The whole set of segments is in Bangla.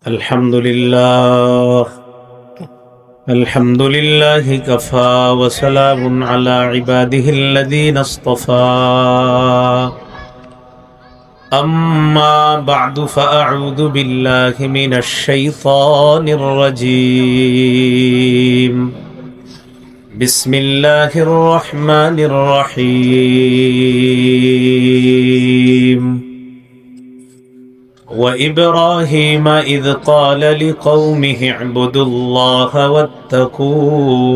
الحمد لله الحمد لله كفى وسلام على عباده الذين اصطفى أما بعد فأعوذ بالله من الشيطان الرجيم بسم الله الرحمن الرحيم وإبراهيم إذ قال لقومه اعبدوا الله واتقوه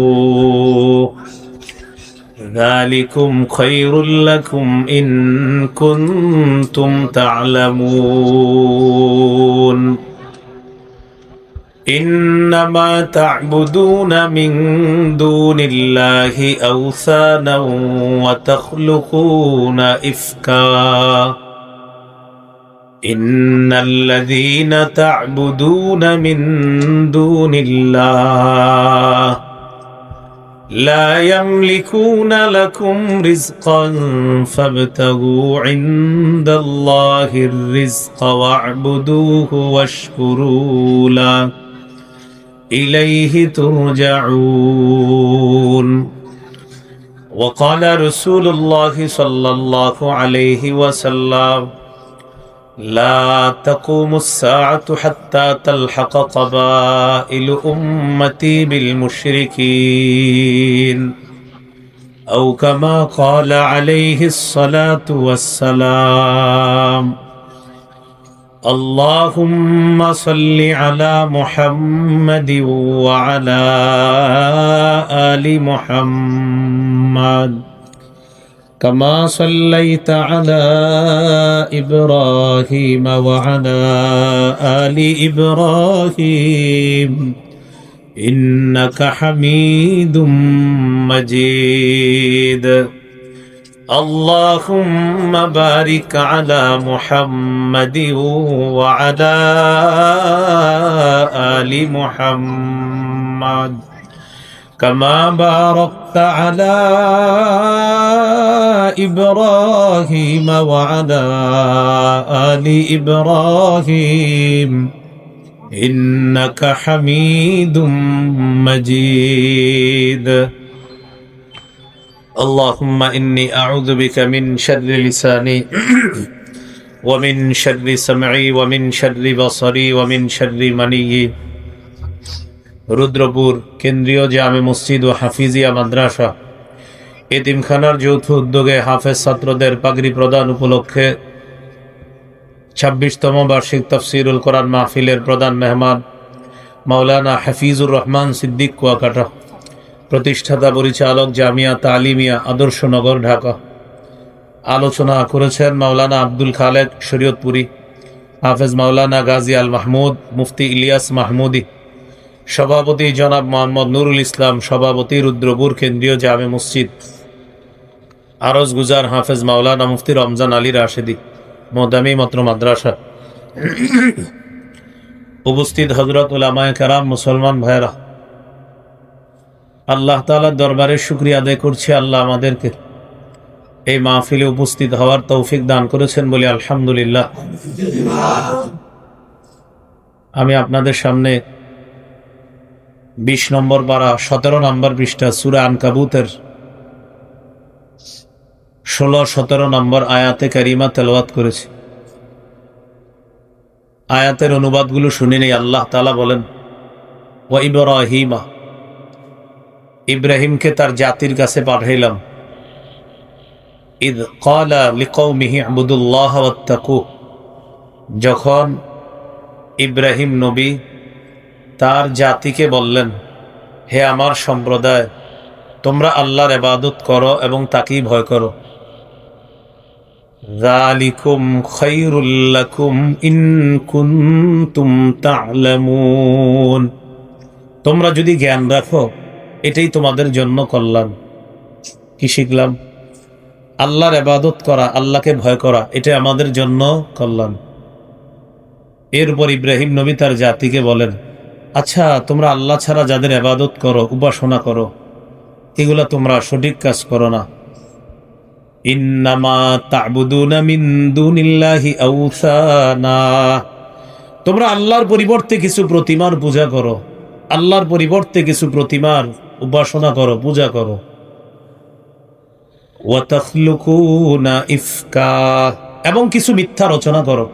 ذلكم خير لكم إن كنتم تعلمون إنما تعبدون من دون الله أوثانا وتخلقون إفكا إن الذين تعبدون من دون الله لا يملكون لكم رزقا فابتغوا عند الله الرزق واعبدوه واشكروا له إليه ترجعون وقال رسول الله صلى الله عليه وسلم لا تقوم الساعة حتى تلحق قبائل أمتي بالمشركين أو كما قال عليه الصلاة والسلام اللهم صل على محمد وعلى آل محمد كما صليت على إبراهيم وعلى آل إبراهيم إنك حميد مجيد اللهم بارك على محمد وعلى آل محمد كما باركت على إبراهيم وعلى آل إبراهيم إنك حميد مجيد اللهم إني أعوذ بك من شر لساني ومن شر سمعي ومن شر بصري ومن شر مني রুদ্রপুর কেন্দ্রীয় জামে মসজিদ ও হাফিজিয়া মাদ্রাসা এতিমখানার যৌথ উদ্যোগে হাফেজ ছাত্রদের পাগড়ি প্রদান উপলক্ষে ২৬তম বার্ষিক তাফসীরুল কোরআন মাহফিলের প্রধান মেহমান মাওলানা হাফিজুর রহমান সিদ্দিক কুয়াকাটা, প্রতিষ্ঠাতা পরিচালক জামিয়া তালিমিয়া আদর্শনগর ঢাকা। আলোচনা করেছেন মাওলানা আব্দুল খালেক শরীয়তপুরী, হাফেজ মাওলানা গাজী আল মাহমুদ, মুফতি ইলিয়াস মাহমুদি, সভাপতি জনাব মোহাম্মদ নুরুল ইসলাম, সভাপতি রুদ্রপুর কেন্দ্রীয় জামে মসজিদ, আরজ গুজার হাফেজ মাওলানা মুফতি রমজান আলী রাশেদি, মোদামি মত্র মাদ্রাসা। উপস্থিত হযরত উলামায়ে কেরাম, মুসলমান ভাইরা, আল্লাহ তাআলার দরবারে শুকরিয়া আদায় করছি। আল্লাহ আমাদেরকে এই মাহফিলে উপস্থিত হওয়ার তৌফিক দান করেছেন বলে আলহামদুলিল্লাহ। আমি আপনাদের সামনে ২০ নম্বর পারা ১৭ নম্বর পৃষ্ঠা সূরা আনকাবুতের ১৬-১৭ নম্বর আয়াতে কারিমা তেলাওয়াত করেছি। আয়াতের অনুবাদগুলো শুনে নেই। আল্লাহ তাআলা বলেন, ওয়া ইব্রাহিমা, ইব্রাহিমকে তার জাতির কাছে পাঠাইলাম। ইদ ক্বালা লিকওমিহি ইবুদুল্লাহ ওয়াত্তাকুহ, যখন ইব্রাহিম নবী তার জাতিকে বললেন, হে আমার সম্প্রদায়, তোমরা আল্লাহর ইবাদত করো এবং তাকেই ভয় করো। যালিকুম খায়রুল লাকুম ইন কুনতুম তা'লামুন, তোমরা যদি জ্ঞান রাখো এটাই তোমাদের জন্য কল্যাণ। কি শিখলাম? আল্লাহর ইবাদত করা, আল্লাহকে ভয় করা, এটা আমাদের জন্য কল্যাণ। এরপর ইব্রাহিম নবী তার জাতিকে বলেন, আচ্ছা, তোমরা আল্লাহ ছাড়া যাদের ইবাদত করো, উপাসনা করো, এগুলা তোমরা সঠিক কাজ করো না। ইন্নামা তা'বুদুনা মিন দুনিল্লাহি আওসানা, তোমরা আল্লাহর পরিবর্তে কিছু প্রতিমার পূজা করো, আল্লাহর পরিবর্তে কিছু প্রতিমার উপাসনা করো, পূজা করো। ওয়া তাখলুকুনা ইফকা, এবং কিছু মিথ্যা রচনা করো।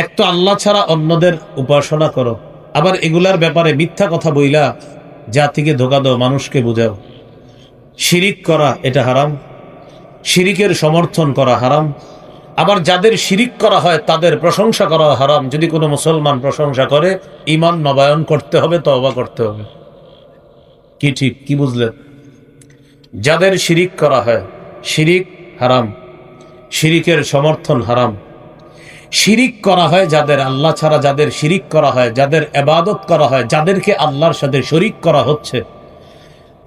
এক তো আল্লাহ ছাড়া অন্যদের উপাসনা করো, আবার এগুলার ব্যাপারে মিথ্যা কথা বইলা জাতিকে ধোঁকা দাও, মানুষকে বোঝাও। শিরিক করা এটা হারাম, শিরিকের সমর্থন করা হারাম। আবার যাদের শিরিক করা হয় তাদের প্রশংসা করা হারাম। যদি কোনো মুসলমান প্রশংসা করে, ঈমান নবায়ন করতে হবে, তওবা করতে হবে। কি ঠিক, কি বুঝলেন? যাদের শিরিক করা হয়, শিরিক হারাম, শিরিকের সমর্থন হারাম। শিরিক করা হয় যাদের, আল্লাহ ছাড়া যাদের শিরিক করা হয়, যাদের ইবাদত করা হয়, যাদেরকে আল্লাহর সাথে শরীক করা হচ্ছে,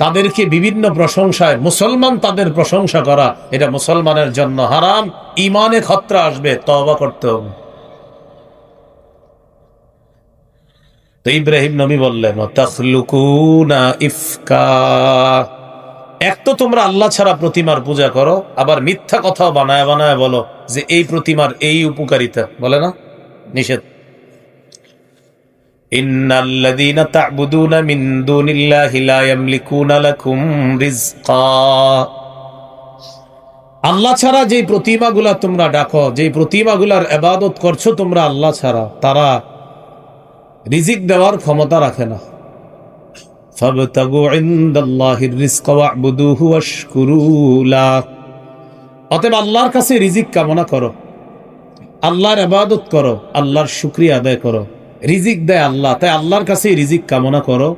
তাদেরকে বিভিন্ন প্রশংসায় মুসলমান তাদের প্রশংসা করা, এটা মুসলমানের জন্য হারাম। ঈমানে খতরা আসবে, তওবা করতে হবে। তো ইব্রাহিম নবী বললেন, তাখলুকুনা ইফকা, এক তো তোমরা আল্লাহ ছাড়া প্রতিমার পূজা করো, আবার মিথ্যা কথাও বানায় বানায় বলো যে এই প্রতিমার এই উপকারিতা, বলে না? নিষেধ। ইন্নাল্লাযীনা তা'বুদুনা মিন দুনিল্লাহি লা ইয়ামলিকুনা লাকুম রিজকা, আল্লাহ ছাড়া যেই প্রতিমাগুলা তোমরা ডাকো, যেই প্রতিমাগুলার ইবাদত করছো তোমরা আল্লাহ ছাড়া, তারা রিজিক দেওয়ার ক্ষমতা রাখে না। ফাবতাগু ইনদাল্লাহির রিজকা ওয়া'বুদুহু ওয়াশকুরু লাহ, অতএব আল্লাহর কাছে রিজিক কামনা করো, আল্লাহর ইবাদত করো, আল্লাহর শুকরিয়া আদায় করো। রিজিক দেয় আল্লাহ, তাই আল্লাহর কাছে রিজিক কামনা করো,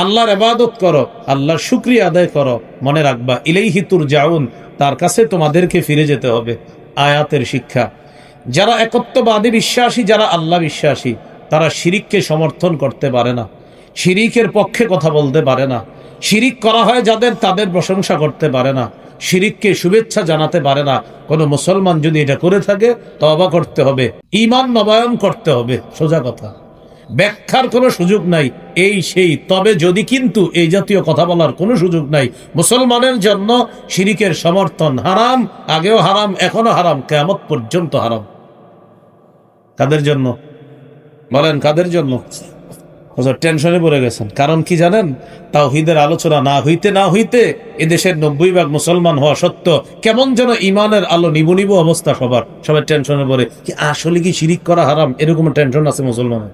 আল্লাহর ইবাদত করো, আল্লাহর শুকরিয়া আদায় করো। মনে রাখবা, ইলাইহি তুরজাউন, তার কাছে তোমাদেরকে ফিরে যেতে হবে। আয়াতের শিক্ষা, যারা একত্ববাদী বিশ্বাসী, যারা আল্লাহ বিশ্বাসী, তারা শিরিককে সমর্থন করতে পারে না, শিরিকের পক্ষে কথা বলতে পারে না। শিরিক করা হয় যাদের, তাদের প্রশংসা করতে পারে না, শিরিককে শুভেচ্ছা জানাতে পারে না। কোনো মুসলমান যদি এটা করে থাকে, তওবা করতে হবে, ঈমান নবায়ন করতে হবে। সোজা কথা, ব্যাখ্যার কোনো সুযোগ নাই, এই সেই তবে যদি, কিন্তু এই জাতীয় কথা বলার কোনো সুযোগ নাই। মুসলমানের জন্য শিরিকের সমর্থন হারাম, আগেও হারাম, এখনো হারাম, কিয়ামত পর্যন্ত হারাম। কাদের জন্য বলেন, কাদের জন্য? টেনশনে পড়ে গেছেন, কারণ কি জানেন? তাওহীদের আলোচনা না হইতে না হইতে এদেশের 90% মুসলমান হওয়া সত্ত্বেও কেমন যেন ইমানের আলো নিবু নিবু অবস্থা সবার, সবাই টেনশনে পড়ে কি আসলে কি শিরিক করা হারাম, এরকম টেনশন আছে মুসলমানের।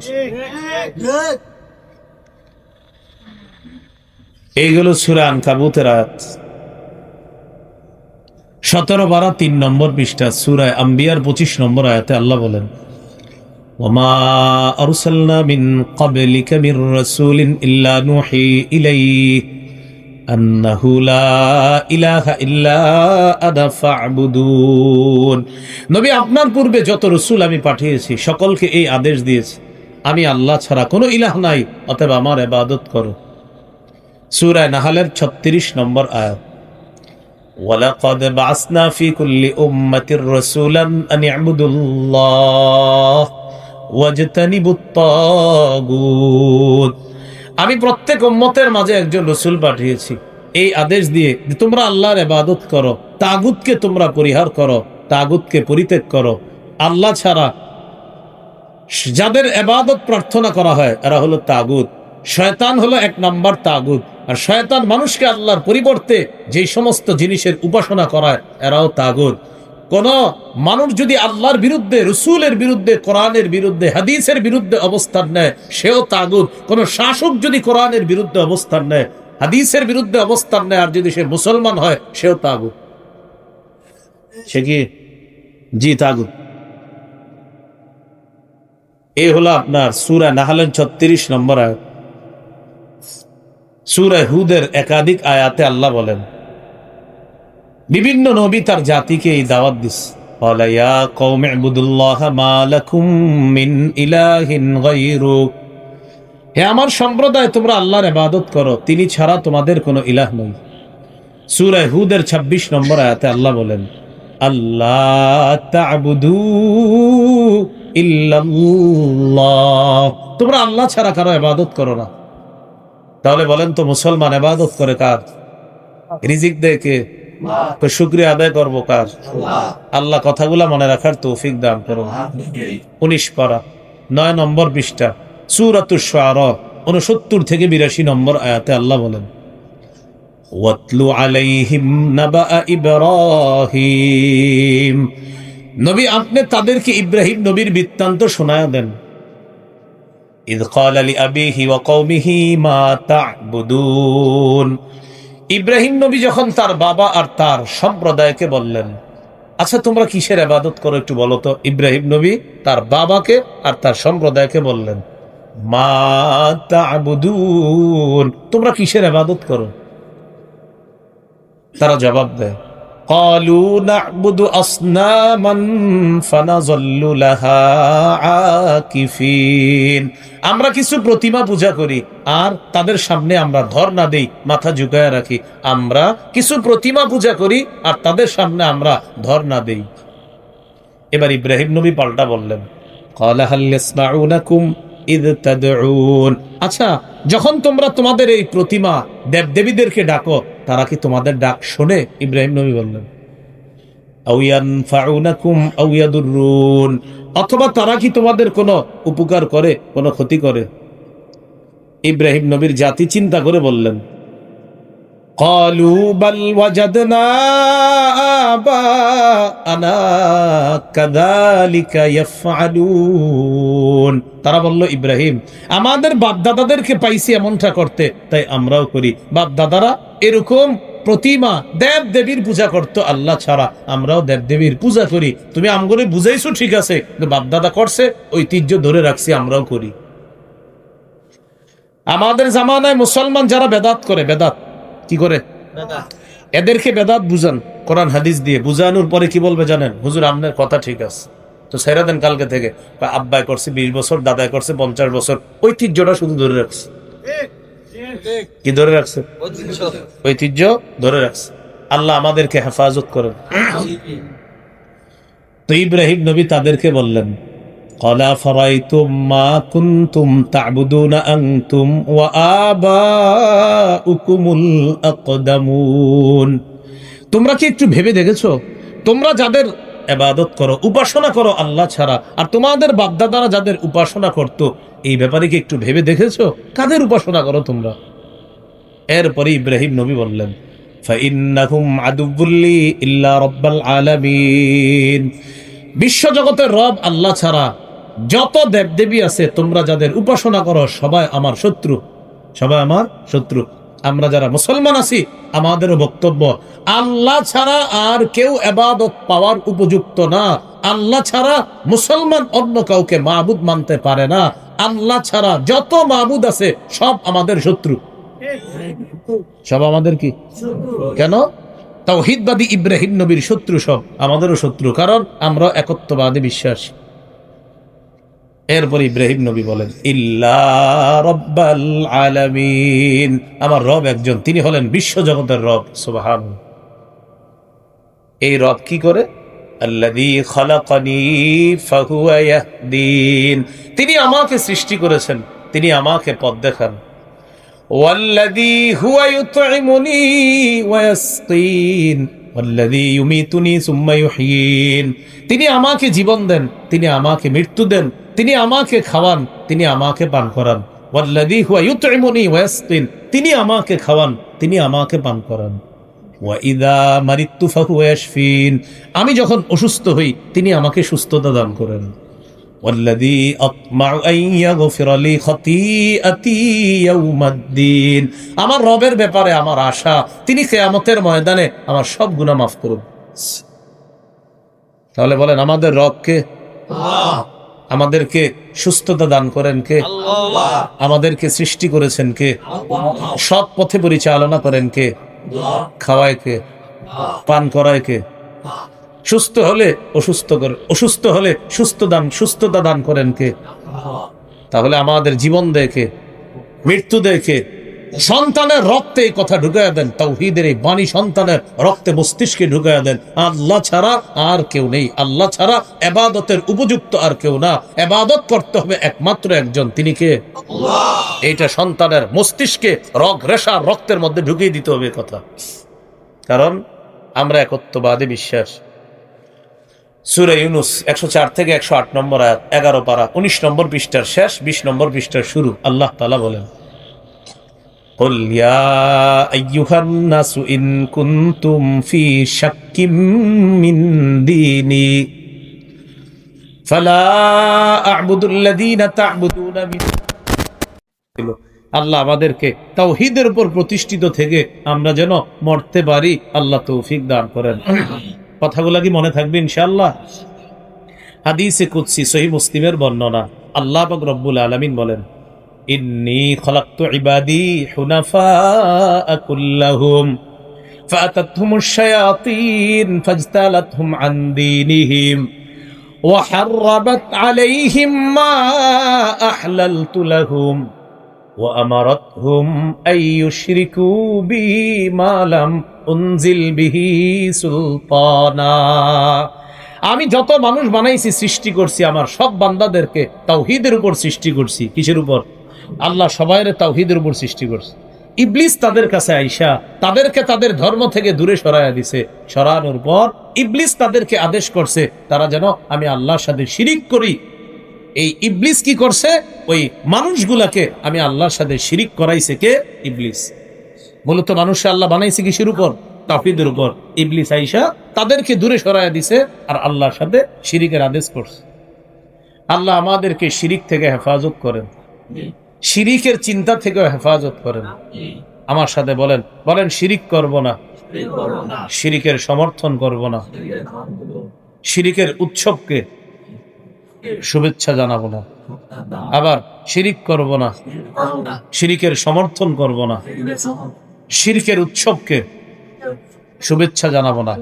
এইগুলো সূরা আনকাবুতের আয়াত 17-12 নম্বর পৃষ্ঠা, সূরা আম্বিয়ার 25 নম্বর আয়াতে আল্লাহ বলেন, ওয়ামা আরসালনা মিন ক্বাবলিকা মির রাসূলিন ইল্লা নূহি ইলাইহি আন্নাহু লা ইলাহা ইল্লা আনা ফা'বুদুন। নবী, আপনার পূর্বে যত রাসূল আমি পাঠিয়েছি সকলকে এই আদেশ দিয়েছি, আমি আল্লাহ ছাড়া কোনো ইলাহ নাই, অতএব আমার ইবাদত করো। সূরা নাহলের 36 নম্বর আয়াত, ওয়ালাকাদ বা'সনা ফি কুল্লি উম্মাতির রাসূলান আন ই'বুদুল্লাহ ওয়াজতানিবুত তাগুত। আমি প্রত্যেক উম্মতের মাঝে একজন রাসূল পাঠিয়েছি এই আদেশ দিয়ে যে তোমরা আল্লাহর ইবাদত করো, তাগুতকে তোমরা পরিহার করো, তাগুতকে পরিত্যাগ করো। আল্লাহ ছাড়া যাদের ইবাদত প্রার্থনা করা হয় এরা হলো তাগুত। শয়তান হলো 1 নম্বর তাগুত, আর শয়তান মানুষকে আল্লাহর পরিবর্তে যেই সমস্ত জিনিসের উপাসনা করায় এরাও তাগুত। কোন মানুষ যদি আল্লাহর বিরুদ্ধে, রসুলের বিরুদ্ধে, কোরআনের বিরুদ্ধে, হাদিসের বিরুদ্ধে অবস্থান নেয় সেও তাগুত। কোন শাসক যদি কোরআনের বিরুদ্ধে অবস্থান নেয়, হাদিসের বিরুদ্ধে অবস্থান নেয়, আর যদি সে মুসলমান হয় সেও তাগুত। সে কি? জি, তাগুত। এই হলো আপনার সূরা নাহলের 36 নম্বর আয়াত। সূরা হুদের একাধিক আয়াতে আল্লাহ বলেন, বিভিন্ন নবী তার জাতিকে এই দাওয়াত দিছে, ক্বালা ইয়া কওমি ইবুদুল্লাহা মা লাকুম মিন ইলাহিন গায়রু, হে আমার সম্প্রদায় তোমরা আল্লাহর ইবাদত করো, তিনি ছাড়া তোমাদের কোনো ইলাহ নেই। সূরা হুদের 26 নম্বর আয়াতে আল্লাহ বলেন, আল্লাহ তা'বুদু ইল্লাল্লাহ, তোমরা আল্লাহ ছাড়া কারো ইবাদত করো না। তাহলে বলেন তো মুসলমান ইবাদত করে কার? রিজিক দেয় কে? শুকরিয়া আদায় করবো কার? আল্লাহ। কথাগুলা মনে রাখার তৌফিক দান করুন। 19 পারা 9 নম্বর পৃষ্ঠা, সূরাতুশ শুআরা 69 থেকে 82 নম্বর আয়াতে আল্লাহ বলেন, ওয়াতলু আলাইহিম নাবা ইব্রাহিম, নবী আপনি তাদেরকে ইব্রাহিম নবীর বৃত্তান্ত শোনায়া দেন। ইয ক্বালা লিআবিহি ওয়া কওমিহি মা তা'বুদুন, ইব্রাহিম নবী যখন তার বাবা আর তার সম্প্রদায়কে বললেন, আচ্ছা তোমরা কিসের ইবাদত করো একটু বলো তো। ইব্রাহিম নবী তার বাবাকে আর তার সম্প্রদায়কে বললেন, মা তা'বুদুন, তোমরা কিসের ইবাদত করো। তারা জবাব দেয়, ক্বালু না'বুদু আসনামান ফানাযাল্লু লাহা আকিফিন, আমরা কিছু প্রতিমা পূজা করি আর তাদের সামনে আমরা ধর্ণা দেই, মাথা ঝুঁকায় রাখি। আমরা কিছু প্রতিমা পূজা করি আর তাদের সামনে আমরা ধর্ণা দেই। এবার ইব্রাহিম নবী পাল্টা বললেন, ক্বালা হাল ইয়াসমাউনাকুম ইয তাদউন, আচ্ছা যখন তোমরা তোমাদের এই প্রতিমা দেবদেবীদেরকে ডাকো তারা কি তোমাদের ডাক শোনে। ইব্রাহিম নবী বললেন, আও ইয়ানফাউনাকুম আও ইয়াদুররুন, অথবা তারা কি তোমাদের কোনো উপকার করে কোনো ক্ষতি করে। ইব্রাহিম নবীর জাতি চিন্তা করে বললেন, ক্বালু বাল ওয়াজাদনা আবাআনা কাযালিকা ইয়াফআলুন, তারা বলল, ইব্রাহিম আমাদের বাপদাদাদেরকে পাইছি এমনটা করতে, তাই আমরাও করি। বাপদাদারা এরকম প্রতিমা দেব দেবীর পূজা করতো আল্লাহ ছাড়া, আমরাও দেব দেবীর পূজা করি। তুমি আমগরে বুঝাইছো ঠিক আছে, কিন্তু বাপদাদা করছে, ঐতিহ্য ধরে রাখছি, আমরাও করি। আমাদের জামানায় মুসলমান যারা বেদাত করে, বেদাত কি করে, এদেরকে বেদাত বুঝান কোরআন হাদিস দিয়ে। বুঝানোর পরে কি বলবে জানেন, হুজুর আপনার কথা ঠিক আছে, তো ছেড়ে দেন কালকে থেকে। আব্বাই করছে 20 বছর, দাদাই করছে 50 বছর, ঐতিহ্যটা শুধু ধরে রাখছে। কি ধরে রাখছে, ঐতিহ্য ধরে রাখছে। আল্লাহ আমাদেরকে হেফাজত করেন। তো ইব্রাহিম নবী তাদেরকে বললেন, ক্বালা ফারাইতুম মা কুনতুম তা'বুদুনা আনতুম ওয়া আবাউকুমুল আকদামুন, তোমরা কি একটু ভেবে দেখেছো, তোমরা যাদের ইবাদত করো, উপাসনা করো আল্লাহ ছাড়া, আর তোমাদের বাপদাদারা যাদের উপাসনা করত, এই ব্যাপারে কি একটু ভেবে দেখেছো কাদের উপাসনা করো তোমরা। এরপরে ইব্রাহিম নবী বললেন, ফাইন্নাহুম আদুউল্লি ইল্লা রাব্বাল আলামিন, বিশ্বজগতের রব আল্লাহ ছাড়া যত দেবদেবী আছে তোমরা যাদের উপাসনা করো সবাই আমার শত্রু, সবাই আমার শত্রু। আমরা যারা মুসলমান আছি আমাদেরও বক্তব্য, আল্লাহ ছাড়া আর কেউ ইবাদত পাওয়ার উপযুক্ত না। আল্লাহ ছাড়া মুসলমান অন্য কাউকে মাবুদ মানতে পারে না। আল্লাহ ছাড়া যত মাবুদ আছে সব আমাদের শত্রু, সব আমাদের কি কেন, তাওহীদবাদী ইব্রাহিম নবীর শত্রু সব আমাদেরও শত্রু, কারণ আমরা একত্ববাদে বিশ্বাসী। এরপর ইব্রাহিম নবী বলেন, ইল্লা রাব্বাল আলামিন, আমার রব একজন, তিনি হলেন বিশ্বজগতের রব। সুবহানাল্লাহ। এই রব কি করে, আল্লাযী খালাকানি ফাহুয়া ইয়াহদিন, তিনি আমাকে সৃষ্টি করেছেন, তিনি আমাকে পথ দেখান। ওয়াল্লাযী হুয়া ইউতঈমুনি ওয়া ইয়াসকিন ওয়াল্লাযী ইউমীতুনি সুম্মা ইউহয়িন, তিনি আমাকে জীবন দেন, তিনি আমাকে মৃত্যু দেন, তিনি আমাকে খাওয়ান, তিনি আমাকে পান করান। ওয়াল্লাযী হুয়া ইউতঈমুনি ওয়া ইয়াসকিন, তিনি আমাকে খাওয়ান, তিনি আমাকে পান করান। ওয়া ইযা মারিদতু ফাহুয়া ইয়াশফিন, আমি যখন অসুস্থ হই তিনি আমাকে সুস্থতা দান করেন। ওয়াল্লাযী আতমাউ আন ইয়াগফিরা লি খাতীআতি ইয়াউমাদ্দিন, আমার রবের ব্যাপারে আমার আশা তিনি কিয়ামতের ময়দানে আমার সব গুনাহ মাফ করুন। তাহলে বলেন আমাদের রব কে? আল্লাহ। আমাদেরকে সুস্থতা দান করেন কে? আল্লাহ। আমাদেরকে সৃষ্টি করেছেন কে? আল্লাহ। সৎ পথে পরিচালনা করেন কে? আল্লাহ। খাওয়ায় কে? পান করায় কে? সুস্থ হলে অসুস্থ করে, অসুস্থ হলে সুস্থতা দান করেন কে? তাহলে আমাদের জীবন দেখে, মৃত্যু দেখে, সন্তানের রক্তে এই কথা ঢুকাইয়া দেন, তাওহীদের এই বাণী সন্তানের রক্তে মস্তিষ্কে ঢুকাইয়া দেন। আল্লাহ ছাড়া আর কেউ নেই, আল্লাহ ছাড়া ইবাদতের উপযুক্ত আর কেউ না, ইবাদত করতে হবে একমাত্র একজন, তিনি কে? আল্লাহ। এইটা সন্তানের মস্তিষ্কে রগ রেশা রক্তের মধ্যে ঢুকিয়ে দিতে হবে কথা, কারণ আমরা একত্ববাদে বিশ্বাস। সূরা ইউনূস 104 থেকে 108 নম্বর আয়াত, 11 পারা, 19 নম্বর পৃষ্ঠার শেষ, 20 নম্বর পৃষ্ঠার শুরু। আল্লাহ তাআলা বলেন, قل يا أيها الناس إن كنتم في شك من ديني فلا أعبد الذين تعبدون من আল্লাহ আমাদেরকে তাওহীদের উপর প্রতিষ্ঠিত থেকে আমরা যেন মরতে পারি, আল্লাহ তৌফিক দান করেন। কথাগুলো কি মনে থাকবে ইনশাআল্লাহ? হাদিসে কুদসি সহিহ মুসলিমের বর্ণনা, আল্লাহ পাক রব্বুল আলামিন বলেন, ইন্নী খলাকতু ইবাদি হুনাফা কুল্লাহুম ফাআতাতহুমুশ শায়াতিন ফাজতালাতহুম আন দীনিহিম ওয়া হাররাবাত আলাইহিম মা আহলালতু লাহুম ওয়া আমারাতহুম আন ইউশরিকু বি মা লাম উনজিল বিহি সুলতানা। আমি যত মানুষ বানাইছি, সৃষ্টি করছি, আমার সব বান্দাদেরকে তাওহীদের উপর সৃষ্টি করছি। কিসের উপর? আল্লাহ সবাইরে তাওহীদের উপর সৃষ্টি করছে। ইবলিস তাদের কাছে আইসা তাদেরকে তাদের ধর্ম থেকে দূরে সরাইয়া দিছে। সরানোর পর ইবলিস তাদেরকে আদেশ করছে তারা যেন আমি আল্লাহর সাথে শিরিক করি। এই ইবলিস কি করছে? ওই মানুষগুলাকে আমি আল্লাহর সাথে শিরিক করাইছে কে? ইবলিস। মূলত মানুষকে আল্লাহ বানাইছে কিসের উপর? তাওহীদের উপর। ইবলিস আইসা তাদেরকে দূরে সরাইয়া দিছে আর আল্লাহর সাথে শিরিকের আদেশ করছে। আল্লাহ আমাদেরকে শিরিক থেকে হেফাজত করেন, শিরিকের চিন্তা থেকে হেফাজত করেন। আমার সাথে বলেন, বলেন শিরিক করব না, শিরিকের সমর্থন করব না, শিরিকের উৎসবকে শুভেচ্ছা জানাবো না, আবার শিরিক করব না, শিরিকের সমর্থন করব না, শিরকের উৎসবকে শুভেচ্ছা জানাবো না।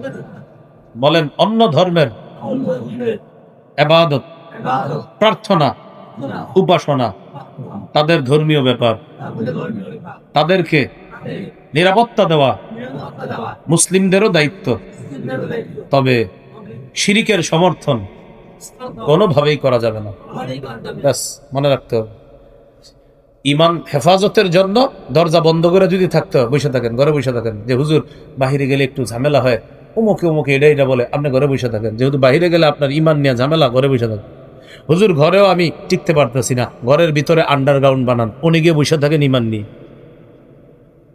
বলেন অন্য ধর্মের ইবাদত, প্রার্থনা, উপাসনা তাদের ধর্মীয় ব্যাপার, তাদেরকে নিরাপত্তা দেওয়া মুসলিমদেরও দায়িত্ব। তবে শিরিকের সমর্থন কোনোভাবেই করা যাবে না। ব্যাস মনে রাখতে হবে। ইমান হেফাজতের জন্য দরজা বন্ধ করে যদি থাকতে হয়, বসে থাকেন, ঘরে বসে থাকেন। যে হুজুর বাহিরে গেলে একটু ঝামেলা হয়, অমুকে অমুকে এটা বলে, আপনি ঘরে বসে থাকেন। যেহেতু বাহিরে গেলে আপনার ইমান নিয়ে ঝামেলা, ঘরে বসে থাকেন। হুজুর ঘরেও আমি টিকতে পারতেছি না, ঘরের ভিতরে আন্ডারগ্রাউন্ড বানান, উনি গিয়ে বসে থাকেন ইমান নিয়ে।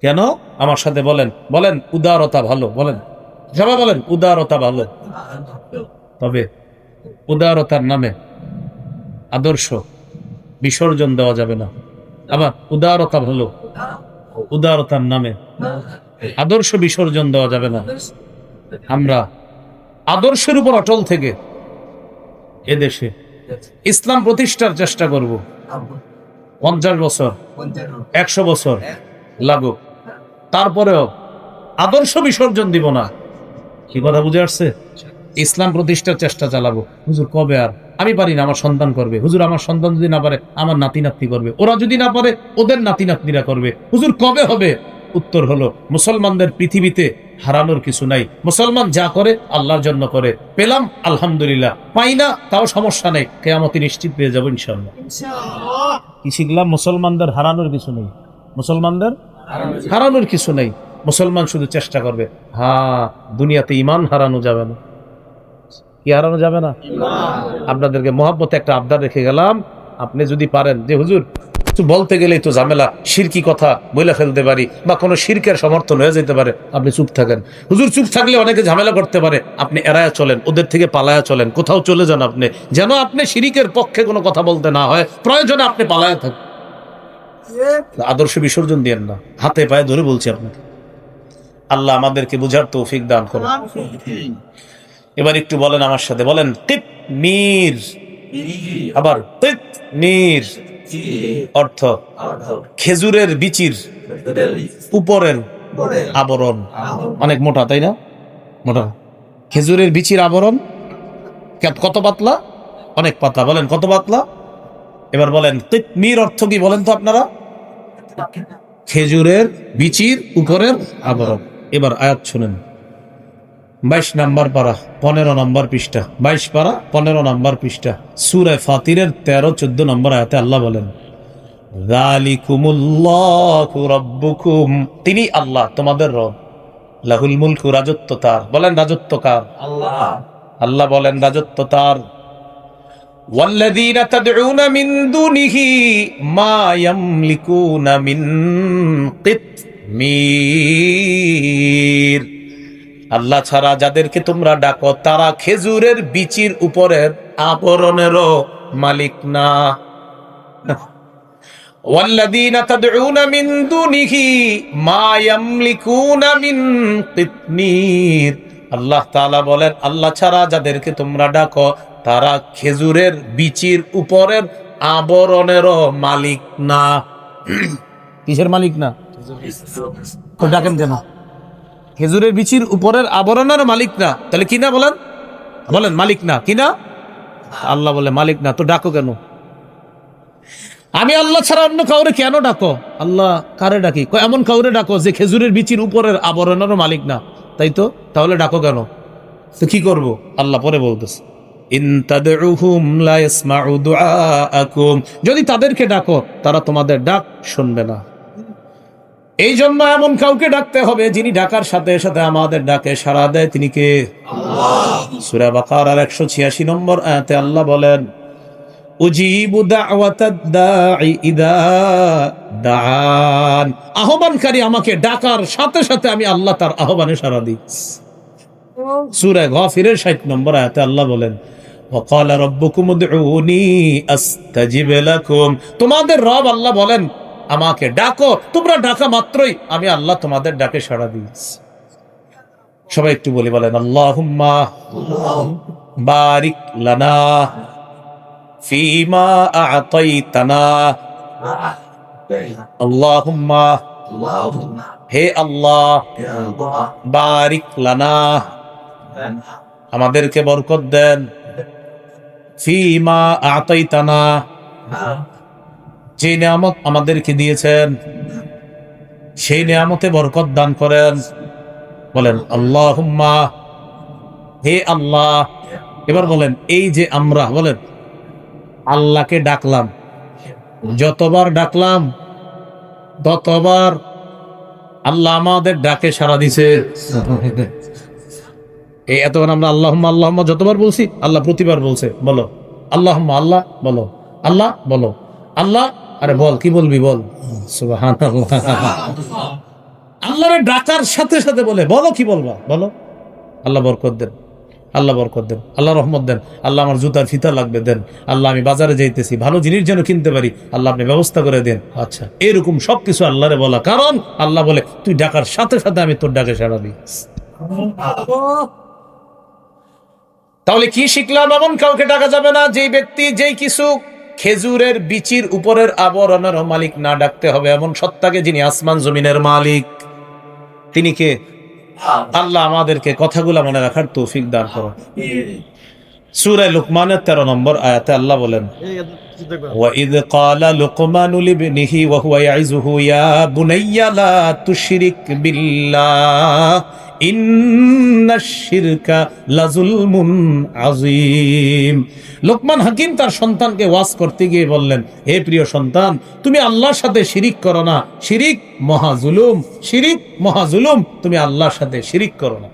কেন? আমার সাথে বলেন, বলেন উদারতা ভালো, বলেন সবাই বলেন উদারতা ভালো। তবে উদারতার নামে আদর্শ বিসর্জন দেওয়া যাবে না। আবার উদারতা ভালো, উদারতার নামে আদর্শ বিসর্জন দেওয়া যাবে না। আমরা আদর্শের উপর অটল থেকে এদেশে ইসলাম প্রতিষ্ঠার চেষ্টা করব। 50 বছর 100 বছর লাগুক, তারপরেও আদর্শ বিসর্জন দিব না। কি কথা বুঝে আসছে? ইসলাম প্রতিষ্ঠার চেষ্টা চালাবো। হুজুর কবে? আর আমি পারি না, আমার সন্তান করবে। হুজুর আমার সন্তান যদি না পারে, আমার নাতি নাতনি করবে। ওরা যদি না পারে, ওদের নাতি নাতনিরা করবে। হুজুর কবে হবে? উত্তর হলো, মুসলমানদের পৃথিবীতে হারানোর কিছু নাই। মুসলমান যা করে আল্লাহর জন্য করে। পেলাম আলহামদুলিল্লাহ, পাই না তাও সমস্যা নেই, কিয়ামতে নিশ্চিত পেয়ে যাবো ইনশাআল্লাহ। কি শিখলাম? মুসলমানদের হারানোর কিছু নেই, মুসলমানদের হারানোর কিছু নেই। মুসলমান শুধু চেষ্টা করবে। হ্যাঁ, দুনিয়াতে ইমান হারানো যাবে না। কি হারানো যাবে না? আপনাদেরকে মহব্বতে একটা আবদার রেখে গেলাম। আপনি যদি পারেন যে হুজুর কিছু বলতে গেলেই তো ঝামেলা, শিরকি কথা বলে ফেলতে পারি বা কোনো শিরকের সমর্থন হয়ে যেতে পারে, আপনি চুপ থাকেন। হুজুর চুপ থাকলে অনেকে ঝামেলা করতে পারে, আপনি এড়ায়া চলেন, ওদের থেকে পালায়া চলেন, কোথাও চলে যান আপনি, যেন আপনি শিরিকের পক্ষে কোনো কথা বলতে না হয়। প্রয়োজনে আপনি পালায়া থাকেন। আদর্শ বিসর্জন দিয়েন না, হাতে পায়ে ধরে বলছি আপনাকে। আল্লাহ আমাদেরকে বুঝার তৌফিক দান করুন। এবার একটু বলেন আমার সাথে, বলেন কিতমির। আবার কিতমির অর্থ খেজুরের বিচির উপরের আবরণ। অনেক মোটা, তাই না? মোটা। খেজুরের বিচির আবরণ কত পাতলা? অনেক পাতলা। বলেন কত পাতলা? এবার বলেন কিতমির অর্থ কি বলেন তো আপনারা? খেজুরের বিচির উপরের আবরণ। এবার আয়াত শুনেন। 22 নম্বর পারা 15 নম্বর পৃষ্ঠা। 22 পারা 15 নম্বর পৃষ্ঠা, সূরা ফাতিরের 13-14 নম্বর আয়াতে আল্লাহ বলেন, যালিকুমুল্লাহু রাব্বুকুম, তিনি আল্লাহ তোমাদের রব, লাহুল মুলকু, রাজত্ব তার। বলেন রাজত্ব কার? আল্লাহ। আল্লাহ বলেন রাজত্ব তার। ওয়াল্লাযীনা তাদউনা মিন দুনিহি মা ইয়ামলিকুনা মিন কিতমির। আল্লাহ ছাড়া যাদেরকে তোমরা ডাকো তারা খেজুরের বিচির উপরের আবরণেরও মালিক না। ওয়াল্লাযীনা তাদউনা মিন দুনিহি মা ইয়ামলিকুনা মিন কিতমির। আল্লাহ তাআলা বলেন আল্লাহ ছাড়া যাদেরকে তোমরা ডাকো তারা খেজুরের বিচির উপরের আবরণেরও মালিক না। কিসের মালিক না? তো ডাকেন কেন? খেজুরের বিচির উপরের আবরণের মালিক না, তাহলে কি না বলেন? বলেন মালিক না, কি না? আল্লাহ বলে মালিক না, তো ডাকো কেন? আমি আল্লাহ ছাড়া অন্য কাউরে কেন ডাকো? আল্লাহ কারে ডাকি? এমন কাউরে ডাকো যে খেজুরের বিচির উপরের আবরণেরও মালিক না, তাই তো, তাহলে ডাকো কেন? তো কি করব? আল্লাহ পরে বলতেছে ইন তাদউহুম লা ইয়াসমাউ দুআআকুম, যদি তাদেরকে ডাকো তারা তোমাদের ডাক শুনবে না। এই জন্য এমন কাউকে ডাকতে হবে যিনি ডাকার সাথে সাথে আমাদের ডাকে সাড়া দেয়। তিনি কে? আল্লাহ। সূরা বাকারার 186 নম্বর আয়াতে আল্লাহ বলেন উজিবু দাওয়াতাদ দাঈ ইদা দাআন, আহ্বানকারী আমাকে ডাকার সাথে সাথে আমি আল্লাহ তার আহ্বানে সাড়া দিই। সূরা গাফিরের 60 নম্বর আয়াতে আল্লাহ বলেন ওয়াকালা রাব্বুকুম উদউনি আস্তাজিব লাকুম, তোমাদের রব আল্লাহ বলেন আমাকে ডাকো, তোমরা ডাকা মাত্রই আমি আল্লাহ তোমাদের ডাকে সাড়া দিই। সবাই একটু বলি, বলেন আল্লাহুম্মা বারিক লানা ফিমা আ'তাইতানা। আল্লাহুম্মা, হে আল্লাহ, বারিক লানা, আমাদেরকে বরকত দেন, ফিমা আ'তাইতানা, যে নিয়ামত আমাদেরকে দিয়েছেন সেই নিয়ামতে বরকত দান করেন। বলেন আল্লাহুম্মা, হে আল্লাহ। এবার বলেন এই যে আমরা বলেন আল্লাহকে ডাকলাম, যতবার ডাকলাম ততবার আল্লাহ আমাদের ডাকে সাড়া দিছে। এই এতবার আমরা আল্লাহুম্মা আল্লাহুম্মা যতবার বলছি আল্লাহ প্রতিবার বলছে বলো আল্লাহুম্মা, আল্লাহ বলো, আল্লাহ বলো, আল্লাহ। আরে বল, কি বলবি বল, সুবহানাল্লাহ। আল্লাহরে ডাকার সাথে সাথে বলে বলো, কি বলবা বলো। আল্লাহ বরকত দেন, আল্লাহ বরকত দেন, আল্লাহ রহমত দেন, আল্লাহ আমার জুতার ফিতা লাগবে দেন, আল্লাহ আমি বাজারে যাইতেছি ভালো জিনিস যেন কিনতে পারি, আল্লাহ আপনি ব্যবস্থা করে দেন। আচ্ছা, এরকম সবকিছু আল্লাহরে বলা, কারণ আল্লাহ বলে তুই ডাকার সাথে সাথে আমি তোর ডাকে সাড়া দিই। তাহলে কি শিখলাম? এমন কাউকে ডাকা যাবে না যেই ব্যক্তি যেই কিছু খেজুরের বিচির উপরের আবরণের মালিক না, ডাকতে হবে এমন সত্তাকে যিনি আসমান জমিনের মালিক। তিনি কে? আল্লাহ। আমাদেরকে কথাগুলো মনে রাখার তৌফিক দান করুন। সূরা লুকমানের 13 নম্বর আয়াতে আল্লাহ বলেন ওয়াইদ ক্বালা লুকমানু লিবনিহি ওয়া হুয়া ইয়াইযুহু ইয়া বুনাইয়া লা তুশরিক বিল্লাহ ইন্নাশ শিরকা লাযুলমুন আযীম। লোকমান হাকিম তার সন্তানকে ওয়াজ করতে গিয়ে বললেন, হে প্রিয় সন্তান, তুমি আল্লাহর সাথে শিরিক করো না, শিরিক মহাজুলুম, শিরিক মহাজুলুম, তুমি আল্লাহর সাথে শিরিক করো না।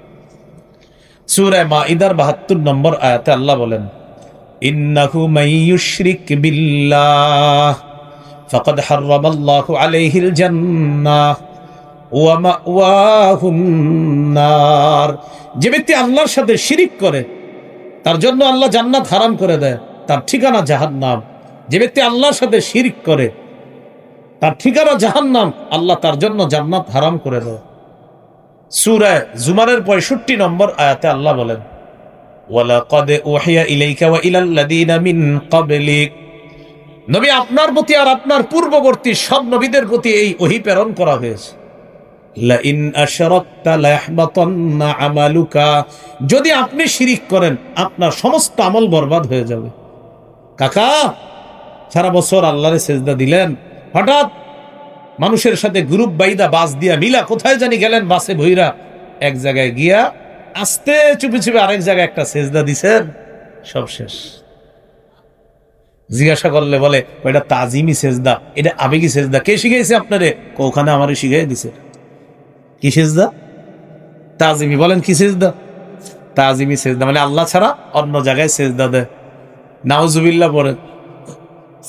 সূরা মাঈদার 72 নম্বর আয়াতে আল্লাহ বলেন ইন্নাহু মাইয়ুশরিক বিল্লাহ ফাকাদ হারামাল্লাহু আলাইহিল জান্নাহ ওয়া মাওয়াহুন নার। যে ব্যক্তি আল্লাহর সাথে শিরিক করে তার জন্য আল্লাহ জান্নাত হারাম করে দেয়, তার ঠিকানা জাহান্নাম। যে ব্যক্তি আল্লাহর সাথে শিরিক করে তার ঠিকানা জাহান্নাম, আল্লাহ তার জন্য জান্নাত হারাম করে দেয়। সূরা জুমারের 65 নম্বর আয়াতে আল্লাহ বলেন ওয়ালাকাদ উহিয়া ইলাইকা ওয়া ইলাল লাযিনা মিন ক্বাবলিক, নবী আপনার প্রতি আর আপনার পূর্ববর্তী সব নবীদের প্রতি এই ওহী প্রেরণ করা হয়েছে। লা ইন আশরাকতা লায়াহবাতান্না আমালুকা, যদি আপনি শিরিক করেন আপনার সমস্ত আমল বরবাদ হয়ে যাবে। কাকা সারা বছর আল্লাহরে সেজদা দিলেন, হঠাৎ মানুষের সাথে গ্রুপ বাইদা বাস দিয়া মিলা কোথায় জানি গেলেন, বাসে ভইরা এক জায়গায় গিয়া আস্তে চুপি চুপি আরেক জায়গায় একটা সেজদা দিছেন, সব শেষ। জিজ্ঞাসা করলে বলে এটা তাজিমি সেজদা, এটা আবেগী সেজদা। কে শিখাইছে আপনারে? ওখানে আমারে শিখাই দিছে। কি সেজদা? তাজিমি। বলেন কি সেজদা? তাজিমি সেজদা মানে আল্লাহ ছাড়া অন্য জায়গায় সেজদা দেয়। নাউজুবিল্লাহ পড়েন,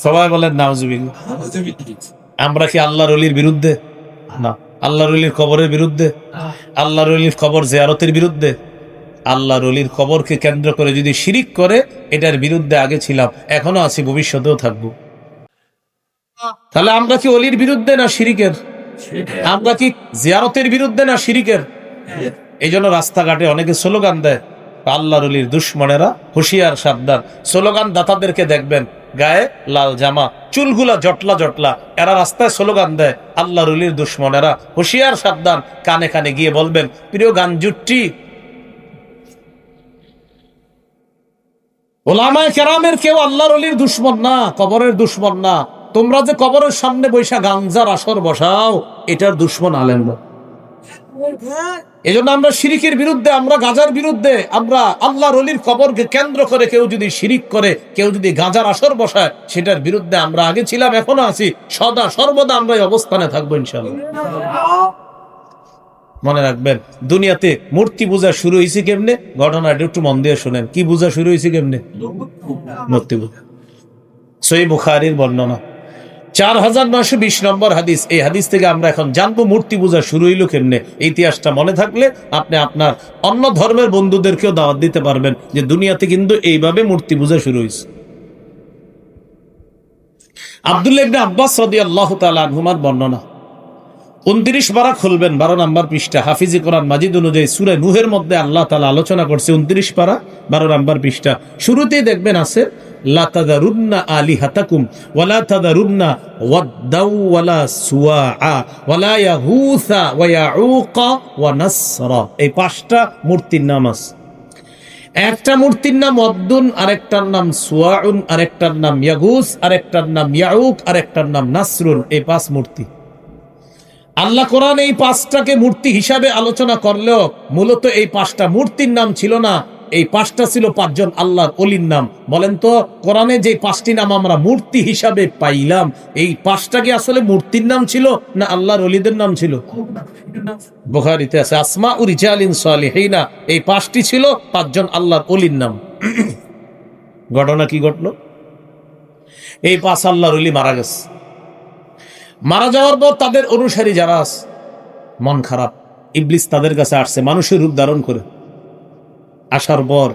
সবাই বলেন নাউজুবিল্লাহ। আমরা কি আল্লাহর ওলির বিরুদ্ধে? না। আল্লাহর ওলির কবরের বিরুদ্ধে? আল্লাহর ওলির কবর জিয়ারতের বিরুদ্ধে? আল্লাহর ওলির কবরকে কেন্দ্র করে যদি শিরিক করে, এটার বিরুদ্ধে আগে ছিলাম, এখনো আছি, ভবিষ্যতেও থাকবো। তাহলে আমরা কি ওলির বিরুদ্ধে না শিরিকের? আমরা কি জিয়ারতের বিরুদ্ধে না শিরিকের? এই জন্য রাস্তাঘাটে অনেকে স্লোগান দেয়, আল্লাহর ওলির দুশ্মনেরা হুঁশিয়ার সাবধান। স্লোগান দাতাদেরকে দেখবেন গায়ে লাল জামা, চুলগুলা জটলা জটলা, এরা রাস্তায় স্লোগান দেয় আল্লাহর ওলির দুশ্মনেরা হুঁশিয়ার সাবধান। কানে কানে গিয়ে বলবেন, প্রিয় গানজুট্টি, ওলামায়ে কেরামের কেউ আল্লাহর ওলির দুশ্মন না, কবরের দুশ্মন না। তোমরা যে কবরের সামনে বৈশা গাঞ্জার আসর বসাও, এটার দুশ্মন আলেমরা। এজন্য আমরা শিরিকের বিরুদ্ধে, আমরা গাঁজার বিরুদ্ধে। আমরা আল্লাহর ওলির কবরকে কেন্দ্র করে কেউ যদি শিরিক করে, কেউ যদি গাঁজার আসর বসায়, সেটার বিরুদ্ধে আমরা আগে ছিলাম, এখনো আছি, সদা সর্বদা আমরা এই অবস্থানে থাকবো ইনশাআল্লাহ। মনে রাখবেন, দুনিয়াতে মূর্তি পূজা শুরু হয়েছে কেমনে? ঘটনাটা একটু মন দিয়ে শোনেন। কি পূজা শুরু হয়েছে কেমনে? মূর্তি পূজা। সহিহ বুখারীর বর্ণনা 4920 নম্বর হাদিস। এই হাদিস থেকে আমরা এখন জানবো মূর্তি পূজা শুরু হইলো কেমনে। ইতিহাসটা মনে থাকলে আপনি আপনার অন্য ধর্মের বন্ধুদেরকেও দাওয়াত দিতে পারবেন যে দুনিয়াতে কিন্তু এইভাবে মূর্তি পূজা শুরু হয়েছে। আব্দুল্লাহ ইবনে আব্বাস রাদিয়াল্লাহু তাআলা আনহুমার বর্ণনা। 29 পারা খুলবেন, 12 নম্বর পৃষ্ঠা। হাফিজি কোরআন মাজিদ অনুযায়ী সূরা নূহের মধ্যে আল্লাহ তাআলা আলোচনা করছে 29 পারা 12 নম্বর পৃষ্ঠা। শুরুতেই দেখবেন আছে লা তাযারুন্না আলিহাতাকুম ওয়ালা তাযারুন্না ওয়াদ্দাউ ওয়ালা সুওয়া ওয়ালা ইয়াগুসা ওয়া ইয়াউকা ওয়া নাসরা। এই 5টা মূর্তির নাম আছে। একটা মূর্তির নাম ওয়াদ্দুন, আরেকটার নাম সুওয়াউন, আরেকটার নাম ইয়াগুস, আরেকটার নাম ইয়াউক, আরেকটার নাম নাসরুন। এই 5 মূর্তি। আল্লাহ কোরআন এই 5টাকে মূর্তি হিসাবে আলোচনা করলেও মূলত এই 5টা মূর্তির নাম ছিল না, এই 5টা ছিল 5 জন আল্লাহর ওলির নাম। বলেন তো, কোরআনে যে 5টি নাম আমরা মূর্তি হিসাবে পাইলাম, এই 5টা কি আসলে মূর্তির নাম ছিল না আল্লাহর ওলিদের নাম ছিল? বুখারীতে আছে আসমাউ রিজালিন সালিহিনা, এই 5টি ছিল 5 জন আল্লাহর ওলির নাম। ঘটনা কি ঘটলো? এই 5 আল্লাহর ওলি মারা গেছে। মারা যাওয়ার পর তাদের অনুসারী যারা আছে, মন খারাপ, ইবলিস তাদের কাছে আসছে মানুষের রূপ ধারণ করে। আসার পর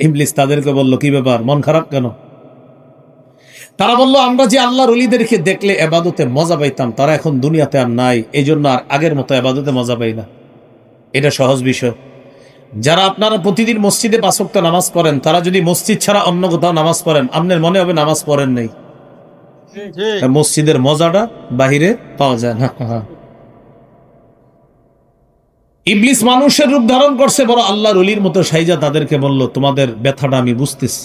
ইবলিস তাদেরকে বলল, কি ব্যাপার, মন খারাপ কেন? তারা বলল, আমরা যে আল্লাহর ওলিদেরকে দেখলে ইবাদতে মজা পাইতাম, তারা এখন দুনিয়াতে আর নাই, এই জন্য আর আগের মতো ইবাদতে মজা পাই না। এটা সহজ বিষয়। যারা আপনারা প্রতিদিন মসজিদে 5 ওয়াক্ত নামাজ পড়েন, তারা যদি মসজিদ ছাড়া অন্য কোথাও নামাজ পড়েন, আপনার মনে হবে নামাজ পড়েন নাই। মসজিদের মজাটা বাহিরে পাওয়া যায় না। ইবলিস মানুষের রূপ ধারণ করছে, বড় আল্লাহর ওলির মতো সাইজা তাদেরকে বলল, তোমাদের ব্যথাটা আমি বুঝতেছি।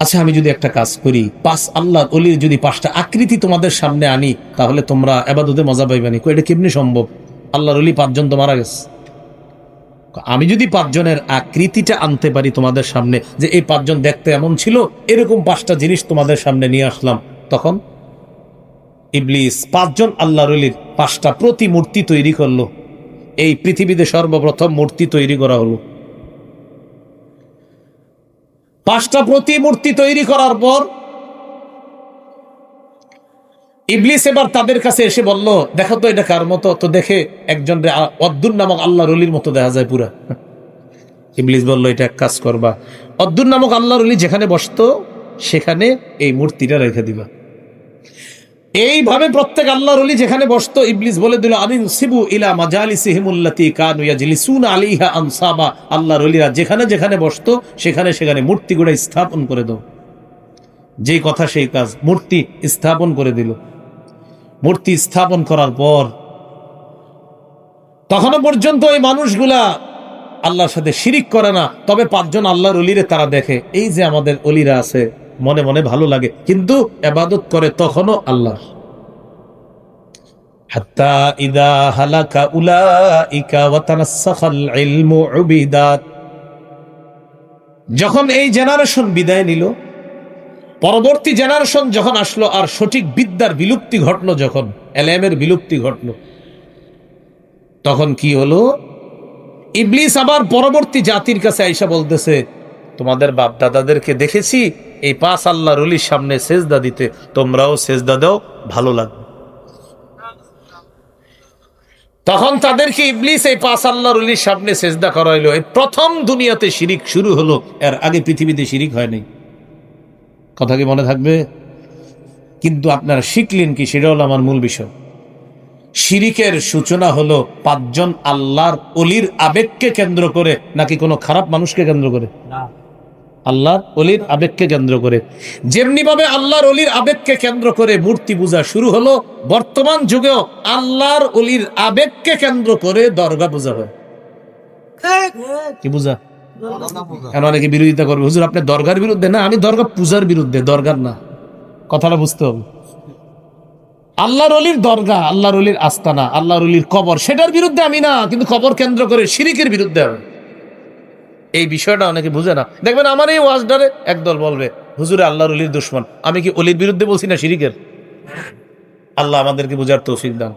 আচ্ছা, আমি যদি একটা কাজ করি, 5 আল্লাহর ওলির যদি 5টা আকৃতি তোমাদের সামনে আনি, তাহলে তোমরা ইবাদতে মজা পাইবানি। এটা কেমনে সম্ভব? আল্লাহর ওলি 5 জন তো মারা গেছে। আমি যদি 5 জনের আকৃতিটা আনতে পারি তোমাদের সামনে, যে এই 5 জন দেখতে এমন ছিল, এরকম 5টা জিনিস তোমাদের সামনে নিয়ে আসলাম, তখন ইবলিস 5 জন আল্লাহর ওলির 5টা প্রতিমূর্তি তৈরি করলো। এই পৃথিবীতে সর্বপ্রথম মূর্তি তৈরি করা হলো। 5টা প্রতিমূর্তি তৈরি করার পর ইবলিস এবার তাদের কাছে এসে বলল, দেখো তো এটা কার মতো? তো দেখে একজন ওয়াদ্দুন নামক আল্লাহর ওলির মতো দেখা যায় পুরা। ইবলিস বলল, এটা এক কাজ করবা, ওয়াদ্দুন নামক আল্লাহর ওলি যেখানে বসতো সেখানে এই মূর্তিটা রেখে দিবা। এইভাবে প্রত্যেক আল্লাহর ওলি যেখানে বসতো, ইবলিস বলে দিল, আনিনসিবু ইলা মাজালিসিহিমুল্লাতী কানু ইয়াজলিসুনা আলাইহা আনসাবা। আল্লাহর ওলিরা যেখানে যেখানে বসতো সেখানে সেখানে মূর্তিগুলো স্থাপন করে দাও। যেই কথা সেই কাজ, মূর্তি স্থাপন করে দিল। মূর্তি স্থাপন করার পর তখনও পর্যন্ত এই মানুষগুলা আল্লাহর সাথে শিরিক করে না, তবে 5 জন আল্লাহর ওলিরে তারা দেখে, এই যে আমাদের ওলিরা আছে, মনে মনে ভালো লাগে, কিন্তু ইবাদত করে তখনও আল্লাহ। হাত্তা ইদা হালাকা উলাইকা ওয়া তানাসসাখাল ইলমু উবিদাত। যখন এই জেনারেশন বিদায় নিল, পরবর্তী জেনারেশন যখন আসলো, আর সঠিক বিদ্যার বিলুপ্তি ঘটলো, যখন এলএমের বিলুপ্তি ঘটলো, তখন কি হলো? ইবলিস আবার পরবর্তী জাতির কাছে আইসা বলতেছে, তোমাদের বাপ দাদাদেরকে দেখেছি এই 5 আল্লাহর ওলির সামনে সেজদা দিতে, তোমরাও সেজদা দাও, ভালো লাগবে। তখন তাদেরকে ইবলিস এই 5 আল্লাহর ওলির সামনে সেজদা করাইলো। এই প্রথম দুনিয়াতে শিরিক শুরু হলো, এর আগে পৃথিবীতে শিরিক হয়নি। কথা কি মনে থাকবে? কিন্তু আপনারা শিখলেন কি, সেটা হলো আমার মূল বিষয়। শিরিকের সূচনা হলো 5 জন আল্লাহর ওলির আবেগকে কেন্দ্র করে, নাকি কোনো খারাপ মানুষকে কেন্দ্র করে? না, আল্লাহর ওলির আবেগকে কেন্দ্র করে। যেমনি ভাবে আল্লাহর ওলির আবেগকে কেন্দ্র করে মূর্তি পূজা শুরু হলো, বর্তমান যুগেও আল্লাহর ওলির আবেগকে কেন্দ্র করে দরগা পূজা হয়। কি পূজা? এখন অনেকে বিরোধিতা করবে, হুজুর আপনি দরগার বিরুদ্ধে। না, আমি দরগা পূজার বিরুদ্ধে, দরগার না। কথাটা বুঝতে হবে। আল্লাহর ওলির দরগা, আল্লাহর ওলির আস্তানা, আল্লাহর ওলির কবর, সেটার বিরুদ্ধে আমি না, কিন্তু কবর কেন্দ্র করে শিরিকের বিরুদ্ধে আমি। এই বিষয়টা অনেকে বুঝে না। দেখবেন আমার এই ওয়াজডারে একদল বলবে, হুজুরে আল্লাহর ওলির দুশমন। আমি কি ওলির বিরুদ্ধে বলছি না শিরিকের? আল্লাহ আমাদেরকে বুঝার তৌফিক দান।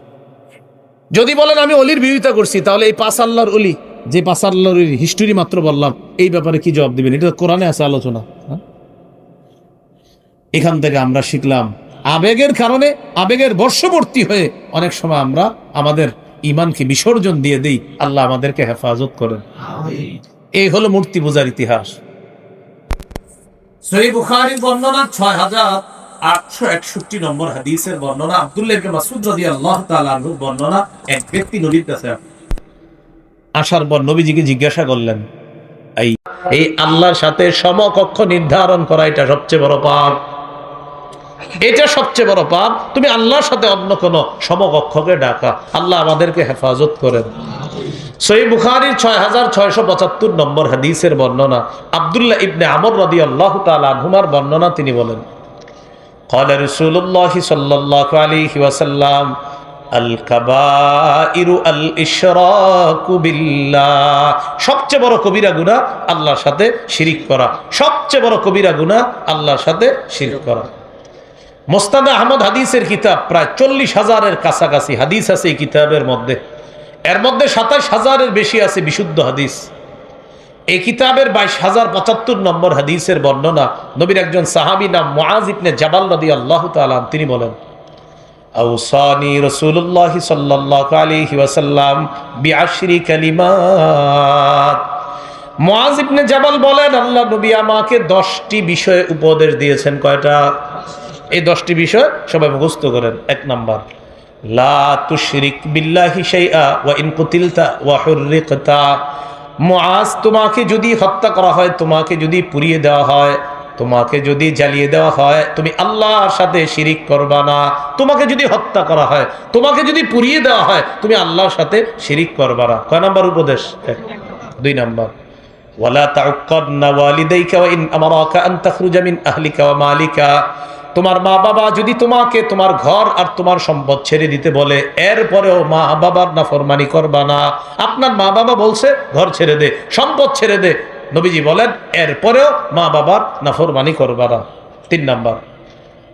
যদি বলেন আমি ওলির বিরোধিতা করছি, তাহলে এই 5 আল্লাহর ওলি, যে 5 আল্লাহর ওলির হিস্টোরি মাত্র বললাম, এই ব্যাপারে কি জবাব দিবেন? এটা কোরআনে আছে আলোচনা। এখান থেকে আমরা শিখলাম, আবেগের কারণে, আবেগের বর্ষবর্তী হয়ে অনেক সময় আমরা আমাদের ঈমানকে বিসর্জন দিয়ে দেই। আল্লাহ আমাদেরকে হেফাজত করেন। এই হলো মূর্তি পূজার ইতিহাস। সহিহ বুখারীর বর্ণনা 6861 নম্বর হাদিসের বর্ণনা, আব্দুল্লাহ ইবনে মাসউদ রাদিয়াল্লাহু তাআলা আনহুর বর্ণনা। এক ব্যক্তি নবীর কাছে আসার পর নবীজিকে জিজ্ঞাসা করলেন, এই আল্লাহর সাথে সমকক্ষ নির্ধারণ করা এটা সবচেয়ে বড় পাপ। এটা সবচেয়ে বড় পাপ। তুমি আল্লাহর সাথে অন্য কোন সমকক্ষকে ডাকা। আল্লাহ আমাদেরকে হেফাজত করেন। সহিহ বুখারীর 6675 নম্বর হাদিসের বর্ণনা, আব্দুল্লাহ ইবনে আমর রাদিয়াল্লাহু তাআলা আনহুমার বর্ণনা। তিনি বলেন, ক্বালা রাসূলুল্লাহ সাল্লাল্লাহু আলাইহি ওয়াসাল্লাম, আল কাবাইরু আল ইশরাকু বিল্লাহ। সবচেয়ে বড় কবিরা গুনাহ আল্লাহর সাথে শিরিক করা। সবচেয়ে বড় কবিরা গুনাহ আল্লাহর সাথে শিরিক করা। মুসনাদ আহমদ হাদিসের কিতাব, প্রায় 40,000-এর কাছাকাছি হাদিস আছে এই কিতাবের মধ্যে। এর মধ্যে 27,000-এর বেশি আছে বিশুদ্ধ হাদিস। এই কিতাবের 22,075 নম্বর হাদিসের বর্ণনা, নবীর একজন সাহাবী নাম মুআজ ইবনে জাবাল রাদিয়াল্লাহু তাআলা, তিনি বলেন, আওসানি রাসূলুল্লাহ সাল্লাল্লাহু আলাইহি ওয়াসাল্লাম বিআশরি কালিমাত। মুআজ ইবনে জাবাল বলেন, আল্লাহ নবী আমাকে 10টি বিষয়ে উপদেশ দিয়েছেন। কয়টা? এই 10টি বিষয় সবাই মুখস্থ করেন। 1 নাম্বার, লা তুশরিক বিল্লাহি শাইআ ওয়া ইন কুতিলতা ওয়া হুররিকতা। মুআজ, তোমাকে যদি হত্যা করা হয়, তোমাকে যদি পুড়িয়ে দেওয়া হয়, তোমাকে যদি জ্বালিয়ে দেওয়া হয়, তুমি আল্লাহর সাথে শিরিক করবা না। তোমাকে যদি হত্যা করা হয়, তোমাকে যদি পুড়িয়ে দেওয়া হয়, তুমি আল্লাহর সাথে শিরিক করবা না। কয় নাম্বার উপদেশ? 2 নাম্বার, ওয়ালা তাউক্কাদনা ওয়ালিদাইকা ওয়া ইন আমারাকা আন তাখরুজা মিন আহলিকা ওয়া মালিকা। তোমার মা বাবা যদি তোমাকে তোমার ঘর আর তোমার সম্পদ ছেড়ে দিতে বলে, এরপরেও মা বাবার নাফরমানি করবা না। আপনার মা বাবা বলছে ঘর ছেড়ে দে, সম্পদ ছেড়ে দে, নবীজি বলেন এরপরেও মা বাবার নাফরমানি করবা না। 3 নাম্বার,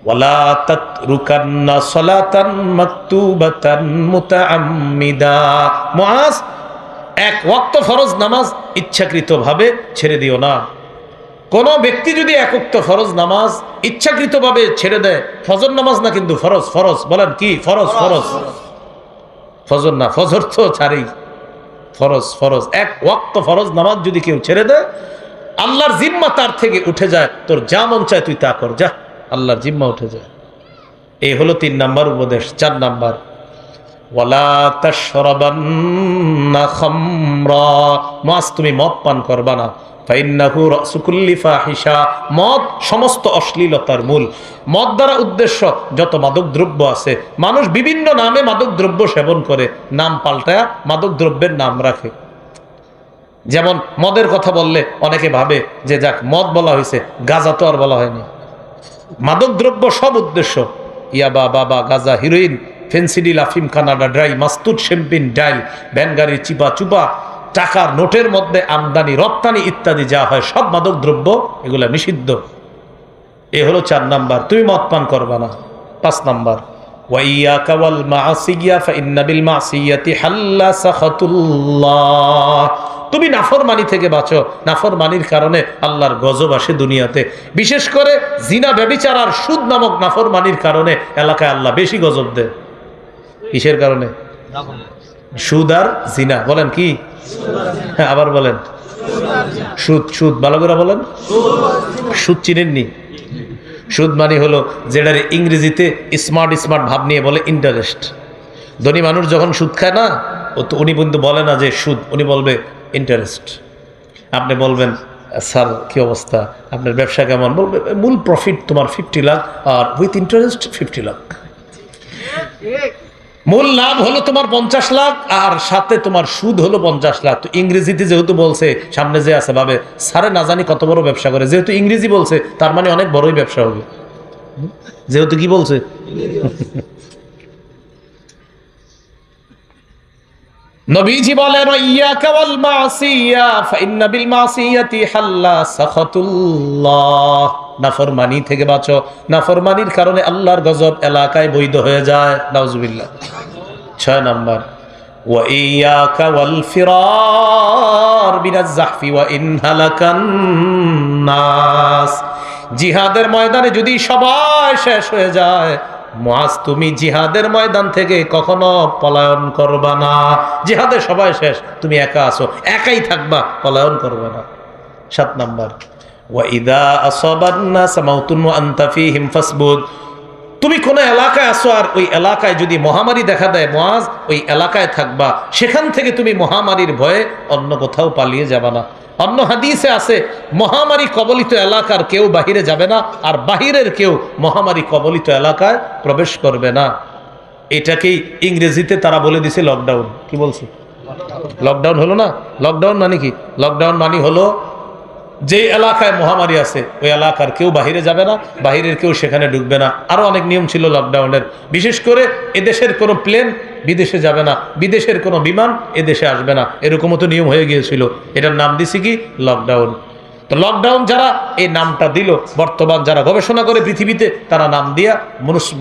ওয়ালা তাতরুকান্না সালাতান মাকতুবাতান মুতাআম্মিদা। মুআজ, 1 ওয়াক্ত ফরজ নামাজ ইচ্ছাকৃতভাবে ছেড়ে দিও না। কোন ব্যক্তি যদি 1 ওয়াক্ত ফরজ নামাজ ইচ্ছাকৃতভাবে ছেড়ে দেয়, ফজর নামাজ না কিন্তু ফরজ, ফরজ বলেন কি? ফরজ, ফরজ, ফজর না, ফজর তো ছাড়েই, ফরজ, ফরজ। 1 ওয়াক্ত ফরজ নামাজ যদি কেউ ছেড়ে দেয়, আল্লাহর জিম্মা তার থেকে উঠে যায়। তোর যা মন চায় তুই তা কর, যা, আল্লাহর জিম্মা উঠে যায়। এই হলো 3 নাম্বার উপদেশ। 4 নাম্বার, ওয়ালা তাশরাবান্না খামরা। মুআজ, তুমি মদ পান করবা না। ফাইন্নাহু রাসু কুল্লি ফাহিশা। মদ সমস্ত অশ্লীলতার মূল। মদ দ্বারা উদ্দেশ্য যত মাদক দ্রব্য আছে। মানুষ বিভিন্ন নামে মাদক দ্রব্য সেবন করে, নাম পাল্টায় মাদক দ্রব্যের নাম রাখে। যেমন মদের কথা বললে অনেকে ভাবে যে যাক মদ বলা হয়েছে, গাঁজা তো আর বলা হয়নি। মাদক দ্রব্য সব উদ্দেশ্য, ইয়াবা, বাবা, গাঁজা, হিরোইন, ফেন্সিডিল, আফিম, কানাডা ড্রাই, মাস্তুদ, শ্যাম্পেন, ডাইল, ভ্যানগাড়ির চিপা চুপা, টাকার নোটের মধ্যে আমদানি রপ্তানি ইত্যাদি যা হয় সব মাদক দ্রব্য, এগুলা নিষিদ্ধ। এ হলো 4 নাম্বার, তুমি মদ পান করবা না। 5 নাম্বার, ওয়াইয়াকা ওয়াল মাসিয়া ফাইন্না বিল মাসিয়াতি হাল্লা সাখাতুল্লাহ। তুমি নাফরমানি থেকে বাঁচো। নাফরমানির কারণে আল্লাহর গজব আসে দুনিয়াতে, বিশেষ করে জিনা, ব্যভিচার আর সুদ নামক নাফরমানির কারণে এলাকায় আল্লাহ বেশি গজব দেয়। কিসের কারণে? সুদ আর জিনা। বলেন কি? হ্যাঁ, আবার বলেন। সুদ। সুদ ভালো করে বলেন। সুদ চিনেননি? সুদ মানে হলো যেটার ইংরেজিতে স্মার্ট স্মার্ট ভাব নিয়ে বলে ইন্টারেস্ট। ধনী মানুষ যখন সুদ খায় না, উনি কিন্তু বলে না যে সুদ, উনি বলবে ইন্টারেস্ট। আপনি বলবেন স্যার কি অবস্থা, আপনার ব্যবসা কেমন? বলবে মূল প্রফিট তোমার 50 লাখ আর উইথ ইন্টারেস্ট 50 লাখ। মূল লাভ হলো তোমার 50 লাখ আর সাথে তোমার সুদ হলো 50 লাখ। তো ইংরেজিতে যেহেতু বলছে, সামনে যে আছে ভাবে স্যারে না জানি কত বড় ব্যবসা করে, যেহেতু ইংরেজি বলছে তার মানে অনেক বড়ই ব্যবসা হবে, যেহেতু কি বলছে। নবীজি বলেন ইয়াকা ওয়াল মাসিয়া ফাইন্না বিল মাসিয়াতি হাল্লা সাখাতুল্লাহ। নাফরমানি থেকে বাঁচো, নাফরমানির কারণে আল্লাহর গজব এলাকায় বৈধ হয়ে যায়। নাউজুবিল্লাহ। 6 নাম্বার ওয়া ইয়াকা ওয়াল ফিরার বিনাজ জাহফি ওয়া ইন হালাকান নাস। জিহাদের ময়দানে যদি সবাই শেষ হয়ে যায়, মুআজ তুমি জিহাদের ময়দান থেকে কখনো পলায়ন করবা না। জিহাদে সবাই শেষ, তুমি একা আছো, একাই থাকবা, পলায়ন করবা না। 7 নাম্বার ওয়া ইদা আসাবান নাস মাউতুন ওয়া আনতা ফীহিম ফাসবুত। তুমি কোন এলাকায় আছো আর ওই এলাকায় যদি মহামারী দেখা দেয়, মুআজ ওই এলাকায় থাকবা, সেখান থেকে তুমি মহামারীর ভয়ে অন্য কোথাও পালিয়ে যাবা না। অন্য হাদিসে আছে মহামারী কবলিত এলাকার কেউ বাহিরে যাবে না, আর বাহিরের কেউ মহামারী কবলিত এলাকায় প্রবেশ করবে না। এটাকেই ইংরেজিতে তারা বলে দিছে লকডাউন। কি বলছে? লকডাউন হলো না? লকডাউন মানে কি? লকডাউন মানে হলো যে এলাকায় মহামারী আছে ওই এলাকার কেউ বাহিরে যাবে না, বাহিরের কেউ সেখানে ঢুকবে না। আরো অনেক নিয়ম ছিল লকডাউনের, বিশেষ করে এদেশের কোনো প্লেন বিদেশে যাবে না, বিদেশের কোনো বিমান এদেশে আসবে না, এরকমও তো নিয়ম হয়ে গিয়েছিল। এটার নাম দিছি কি? লকডাউন। তো লকডাউন যারা এই নামটা দিল, বর্তমান যারা গবেষণা করে পৃথিবীতে, তারা নাম দিয়া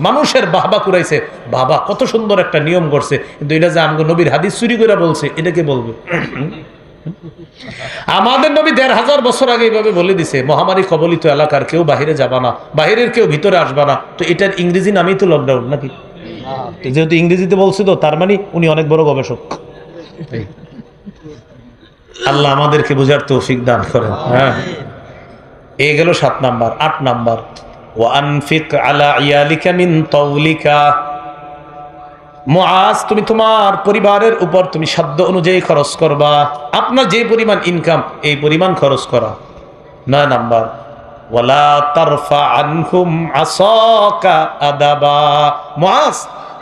মানুষের বাহবা কুড়াইছে, বাবা কত সুন্দর একটা নিয়ম করছে, কিন্তু এটা যে আমগো নবীর হাদিস চুরি করে বলছে, এটাকে বলবে? আমাদের নবী 1500 বছর আগে এইভাবে বলে দিছে মহামারী কবলিত এলাকার কেউ বাহিরে যাবা না, বাহিরের কেউ ভিতরে আসবা না। তো এটার ইংরেজি নামই তো লকডাউন নাকি? যেহেতু ইংরেজিতে বলছে তো তার মানে উনি অনেক বড় গবেষক। আল্লাহ আমাদেরকে বুঝার তৌফিক দান করেন। হ্যাঁ, এই গেল 7 নাম্বার। 8 নাম্বার ওয়া আনফিক আলা ইয়ালিকা মিন তাওলিকা। মুআজ, তুমি তোমার পরিবারের উপর তুমি সাধ্য অনুযায়ী খরচ করবা, আপনার যে পরিমাণ ইনকাম এই পরিমাণ খরচ করা। 9 নাম্বার ওয়ালা তারফা আনহুম আসাকা আদাবা। মুআজ,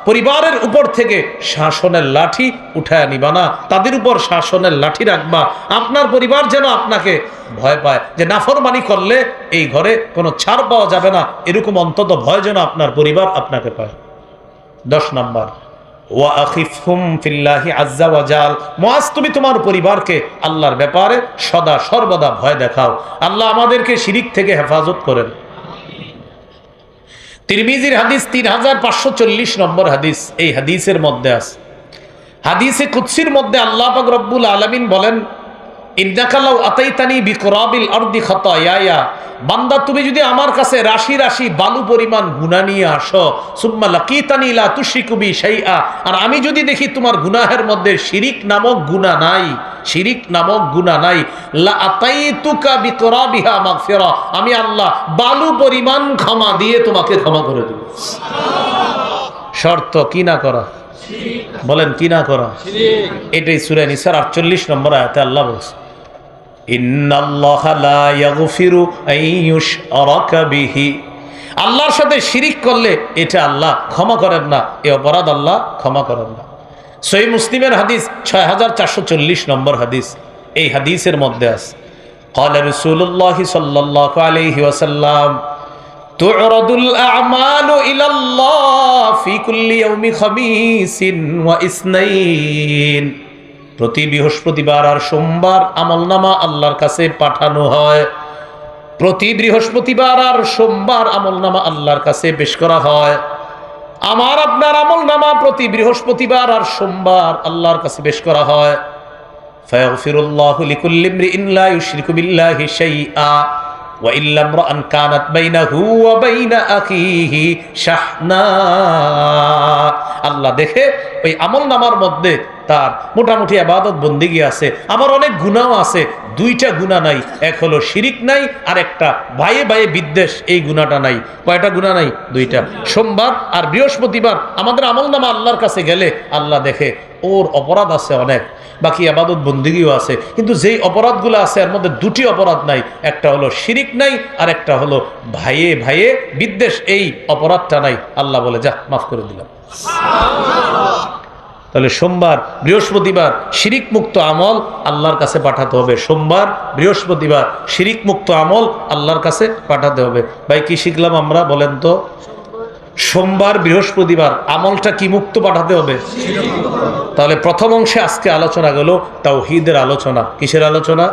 পরিবারের উপর থেকে শাসনের লাঠি উঠায় নিবা না, তাদের উপর শাসনের লাঠি রাখবা। আপনার পরিবার যেন আপনাকে ভয় পায় যে নাফরমানি করলে এই ঘরে কোনো ছাড় পাওয়া যাবে না, এরকম অন্তত ভয় যেন আপনার পরিবার আপনাকে পায়। 10 নাম্বার ওয়া আখিফহুম ফিল্লাহি আযজা ওয়া জাল। মুআজ, তুমি তোমার পরিবারকে আল্লাহর ব্যাপারে সদা সর্বদা ভয় দেখাও। আল্লাহ আমাদেরকে শিরিক থেকে হেফাজত করেন। তিরমিজির হাদিস 3540 নম্বর হাদিস। এই হাদিসের মধ্যে আছে, হাদিসে কুদসির মধ্যে আল্লাহ পাক রব্বুল আলামিন বলেন, ইন্নাকা লাউ আতাইতানি বিকুরাবিল আরদি খাতায়ায়া। বান্দা, তুমি যদি আমার কাছে রাশি রাশি বালু পরিমাণ গুনাহ নিয়ে আসো, সুম্মা লাকিতানি লা তুশরিকু বি শাইআ, আর আমি যদি দেখি তোমার গুনাহের মধ্যে শিরিক নামক গুনাহ নাই, শিরিক নামক গুনাহ নাই, লা আতাইতুকা বিকুরাবিহা মাগফিরা, আমি আল্লাহ বালু পরিমাণ ক্ষমা দিয়ে তোমাকে ক্ষমা করে দেব। শর্ত কি না করা? বলেন কি না করা? এটাই সূরা নিসার 48 নম্বর আয়াতে আল্লাহ বলছে, ইন্নাল্লাহা লা ইয়াগফিরু আন ইউশরাকা বিহি। আল্লাহর সাথে শিরিক করলে এটা আল্লাহ ক্ষমা করেন না, এই অপরাধ আল্লাহ ক্ষমা করেন না। সহিহ মুসলিমের হাদিস 6440 নম্বর হাদিস। এই হাদিসের মধ্যে আছে, ক্বালা রাসূলুল্লাহ সাল্লাল্লাহু আলাইহি ওয়াসাল্লাম, তু'রাদুল আ'মালু ইলাল্লাহ ফি কুল্লি ইয়াউমি খামিসিন ওয়া ইসনাইন। প্রতি বৃহস্পতিবার আর সোমবার আমলনামা আল্লাহর কাছে পাঠানো হয়। প্রতি বৃহস্পতিবার আর সোমবার আমলনামা আল্লাহর কাছে পেশ করা হয়। আমার আপনার আমলনামা প্রতি বৃহস্পতিবার আর সোমবার আল্লাহর কাছে পেশ করা হয়। ফায়াগফিরুল্লাহু লিকুল্লি ইমরিইন লা ইউশরিকু বিল্লাহি শাইআ ওয়া ইল্লা ইমরাআন কানাত বাইনাহু ওয়া বাইনা আখিহি শাহনা। আল্লাহ দেখে ওই আমলনামার মধ্যে তার মোটামুটি ইবাদত বন্দেগী আছে, আবার অনেক গুনাহও আছে। দুইটা গুনাহ নাই, এক হলো শিরিক নাই, আর একটা ভাইয়ে ভাইয়ে বিদ্বেষ, এই গুনাহটা নাই। কয়টা গুনাহ নাই? দুইটা। সোমবার আর বৃহস্পতিবার আমাদের আমলনামা আল্লাহর কাছে গেলে আল্লাহ দেখে ওর অপরাধ আছে অনেক, বাকি ইবাদত বন্দেগীও আছে, কিন্তু যেই অপরাধগুলো আছে এর মধ্যে দুটি অপরাধ নাই, একটা হলো শিরিক নাই, আর একটা হলো ভাইয়ে ভাইয়ে বিদ্বেষ, এই অপরাধটা নাই। আল্লাহ বলে যা মাফ করে দিলাম। তাহলে সোমবার বৃহস্পতিবার শিরিক মুক্ত আমল আল্লাহর কাছে পাঠাতে হবে। সোমবার বৃহস্পতিবার শিরিক মুক্ত আমল আল্লাহর কাছে পাঠাতে হবে। ভাই কি শিখলাম আমরা বলেন তো? সোমবার বৃহস্পতিবার আমলটা কি মুক্ত পাঠাতে হবে? তাহলে প্রথম অংশে আজকে আলোচনা গেল তাওহীদের আলোচনা। কিসের আলোচনা?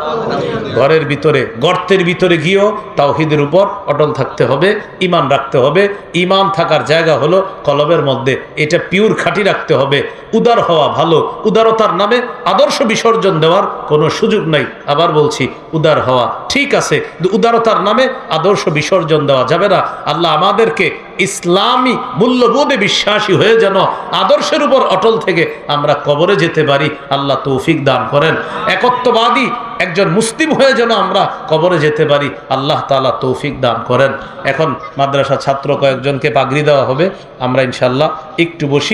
ঘরের ভিতরে, গর্তের ভিতরে গিয়েও তাওহীদের উপর অটল থাকতে হবে, ঈমান রাখতে হবে। ঈমান থাকার জায়গা হলো কলবের মধ্যে, এটা পিওর খাঁটি রাখতে হবে। উদার হওয়া ভালো, উদারতার নামে আদর্শ বিসর্জন দেওয়ার কোনো সুযোগ নাই। আবার বলছি, উদার হওয়া ঠিক আছে, কিন্তু উদারতার নামে আদর্শ বিসর্জন দেওয়া যাবে না। আল্লাহ আমাদেরকে ইসলামী মূল্যবোধে বিশ্বাসী হয়ে যেন আদর্শের উপর অটল থেকে আমরা কবরে যেতে পারি, আল্লাহ তৌফিক দান করেন। একত্ববাদী একজন মুসলিম হয়ে যেন আমরা কবরে যেতে পারি, আল্লাহ তাআলা তৌফিক দান করেন। এখন মাদ্রাসা ছাত্র কয়েকজনকে পাগড়ি দেওয়া হবে, আমরা ইনশাল্লাহ একটু বসি।